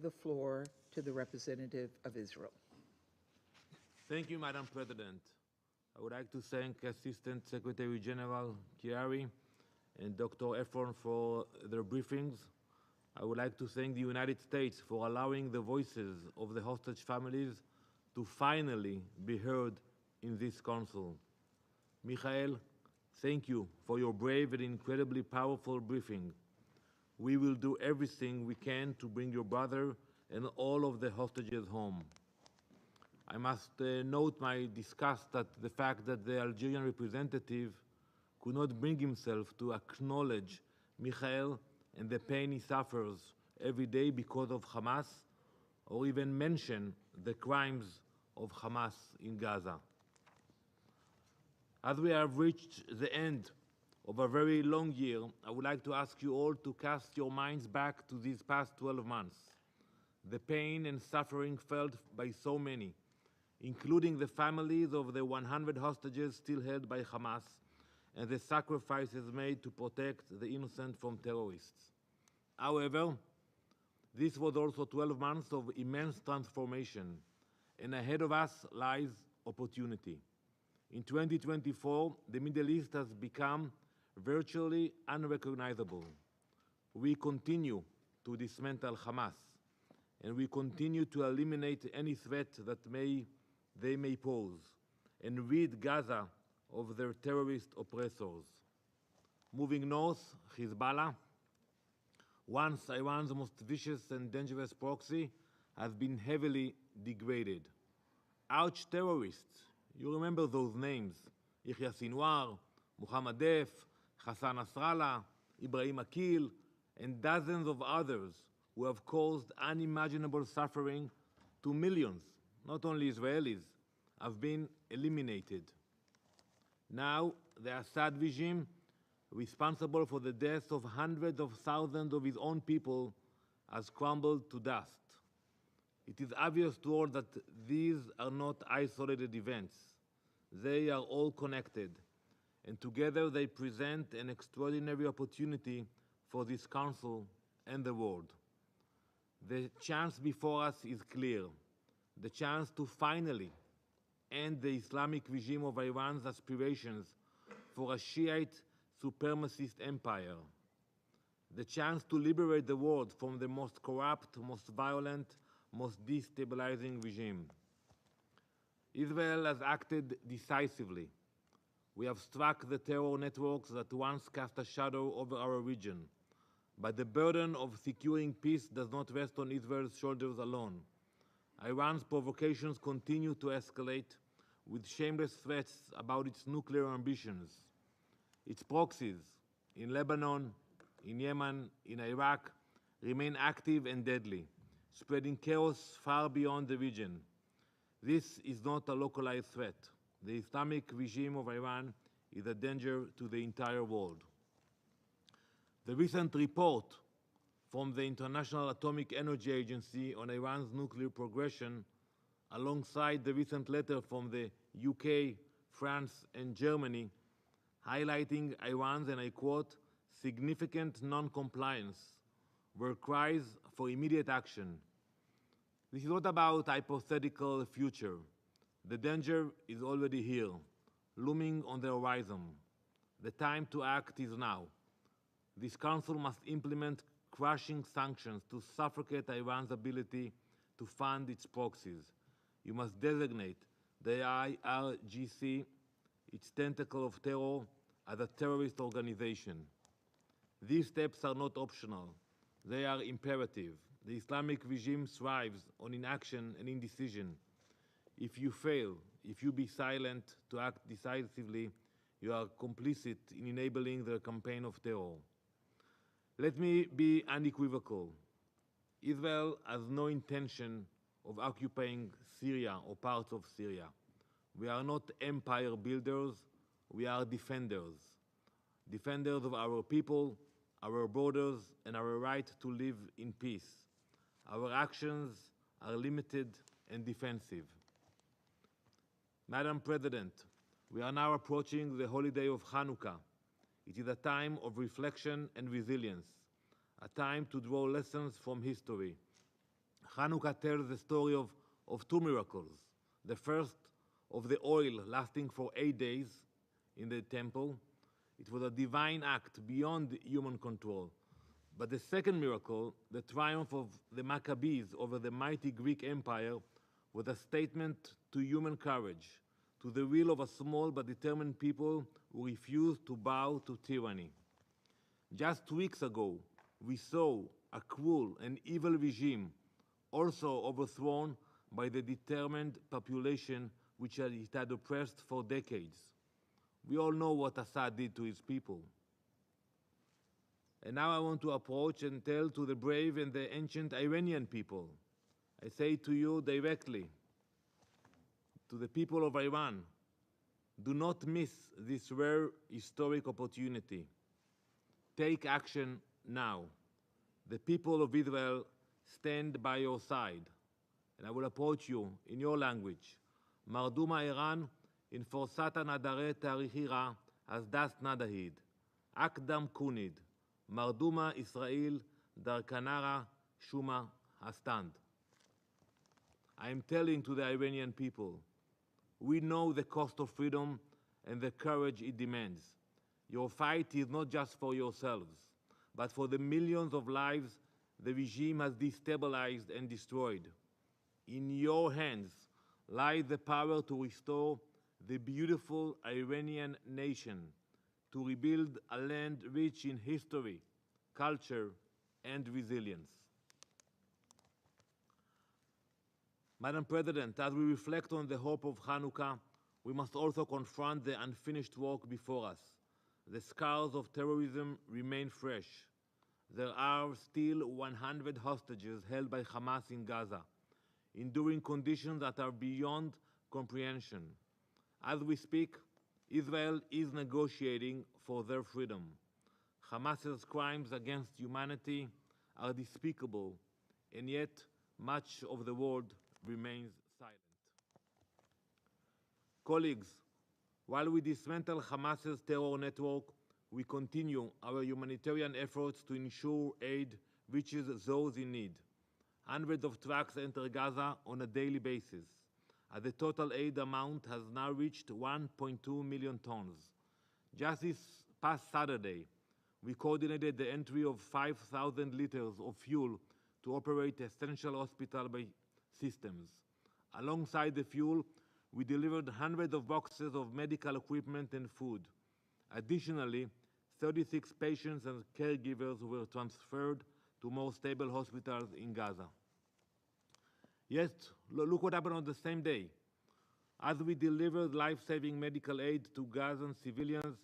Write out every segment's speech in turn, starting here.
the floor to the representative of Israel. Thank you, Madam President. I would like to thank Assistant Secretary General Chiari and Dr. Efron for their briefings. I would like to thank the United States for allowing the voices of the hostage families to finally be heard in this council. Michael, thank you for your brave and incredibly powerful briefing. We will do everything we can to bring your brother and all of the hostages home. I must note my disgust at the fact that the Algerian representative could not bring himself to acknowledge Michael and the pain he suffers every day because of Hamas, or even mention the crimes of Hamas in Gaza. As we have reached the end of a very long year, I would like to ask you all to cast your minds back to these past 12 months. The pain and suffering felt by so many, including the families of the 100 hostages still held by Hamas, and the sacrifices made to protect the innocent from terrorists. However, this was also 12 months of immense transformation, and ahead of us lies opportunity. In 2024, the Middle East has become virtually unrecognizable. We continue to dismantle Hamas, and we continue to eliminate any threat that they may pose, and rid Gaza of their terrorist oppressors. Moving north, Hezbollah, once Iran's most vicious and dangerous proxy, has been heavily degraded. Arch terrorists, you remember those names: Yahya Sinwar, Mohammad Def, Hassan Nasrallah, Ibrahim Akil, and dozens of others who have caused unimaginable suffering to millions, not only Israelis, have been eliminated. Now, the Assad regime, responsible for the deaths of hundreds of thousands of his own people, has crumbled to dust. It is obvious to all that these are not isolated events. They are all connected, and together they present an extraordinary opportunity for this Council and the world. The chance before us is clear, the chance to finally end the Islamic regime of Iran's aspirations for a Shiite supremacist empire, the chance to liberate the world from the most corrupt, most violent, most destabilizing regime. Israel has acted decisively. We have struck the terror networks that once cast a shadow over our region. But the burden of securing peace does not rest on Israel's shoulders alone. Iran's provocations continue to escalate, with shameless threats about its nuclear ambitions. Its proxies in Lebanon, in Yemen, in Iraq remain active and deadly, spreading chaos far beyond the region. This is not a localized threat. The Islamic regime of Iran is a danger to the entire world. The recent report from the International Atomic Energy Agency on Iran's nuclear progression, alongside the recent letter from the UK, France, and Germany, highlighting Iran's, and I quote, significant non-compliance, were cries for immediate action. This is not about hypothetical future. The danger is already here, looming on the horizon. The time to act is now. This Council must implement crushing sanctions to suffocate Iran's ability to fund its proxies. You must designate the IRGC, its tentacle of terror, as a terrorist organization. These steps are not optional. They are imperative. The Islamic regime thrives on inaction and indecision. If you fail, if you be silent to act decisively, you are complicit in enabling their campaign of terror. Let me be unequivocal. Israel has no intention of occupying Syria or parts of Syria. We are not empire builders, we are defenders. Defenders of our people, our borders, and our right to live in peace. Our actions are limited and defensive. Madam President, we are now approaching the holiday of Hanukkah. It is a time of reflection and resilience, a time to draw lessons from history. Hanukkah tells the story of two miracles. The first of the oil lasting for 8 days in the temple. It was a divine act beyond human control. But the second miracle, the triumph of the Maccabees over the mighty Greek Empire, was a statement to human courage, to the will of a small but determined people who refused to bow to tyranny. Just 2 weeks ago, we saw a cruel and evil regime also overthrown by the determined population which it had oppressed for decades. We all know what Assad did to his people. And now I want to approach and tell to the brave and the ancient Iranian people. I say to you directly, to the people of Iran, do not miss this rare historic opportunity. Take action now. The people of Israel stand by your side. And I will approach you in your language. Marduma Iran in forsata nadare tarihira as das nadahid. Akdam kunid. Marduma Israel darkanara shuma hastand. I am telling to the Iranian people, we know the cost of freedom and the courage it demands. Your fight is not just for yourselves, but for the millions of lives the regime has destabilized and destroyed. In your hands lies the power to restore the beautiful Iranian nation, to rebuild a land rich in history, culture, and resilience. Madam President, as we reflect on the hope of Hanukkah, we must also confront the unfinished work before us. The scars of terrorism remain fresh. There are still 100 hostages held by Hamas in Gaza, enduring conditions that are beyond comprehension. As we speak, Israel is negotiating for their freedom. Hamas's crimes against humanity are despicable, and yet much of the world remains silent. Colleagues, while we dismantle Hamas's terror network, we continue our humanitarian efforts to ensure aid reaches those in need. Hundreds of trucks enter Gaza on a daily basis. The total aid amount has now reached 1.2 million tons. Just this past Saturday, we coordinated the entry of 5,000 liters of fuel to operate essential hospital systems. Alongside the fuel, we delivered hundreds of boxes of medical equipment and food. Additionally, 36 patients and caregivers were transferred to more stable hospitals in Gaza. Yes, look what happened on the same day. As we delivered life-saving medical aid to Gazan civilians,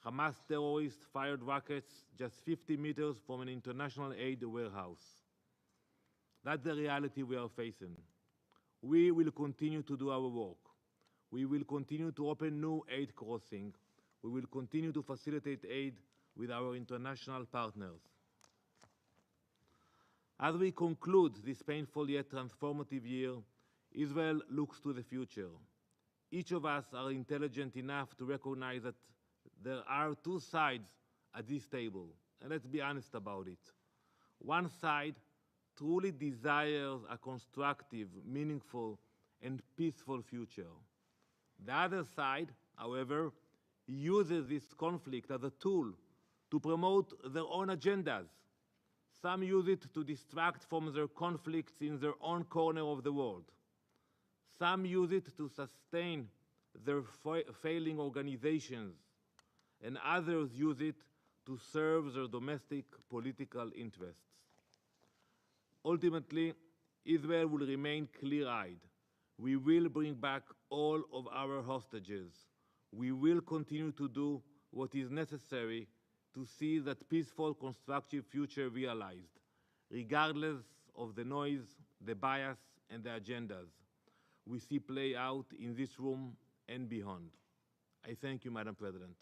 Hamas terrorists fired rockets just 50 meters from an international aid warehouse. That's the reality we are facing. We will continue to do our work. We will continue to open new aid crossings. We will continue to facilitate aid with our international partners. As we conclude this painful yet transformative year, Israel looks to the future. Each of us are intelligent enough to recognize that there are two sides at this table, and let's be honest about it. One side truly desires a constructive, meaningful, and peaceful future. The other side, however, uses this conflict as a tool to promote their own agendas. Some use it to distract from their conflicts in their own corner of the world. Some use it to sustain their failing organizations, and others use it to serve their domestic political interests. Ultimately, Israel will remain clear-eyed. We will bring back all of our hostages. We will continue to do what is necessary to see that peaceful, constructive future realized, regardless of the noise, the bias, and the agendas we see play out in this room and beyond. I thank you, Madam President.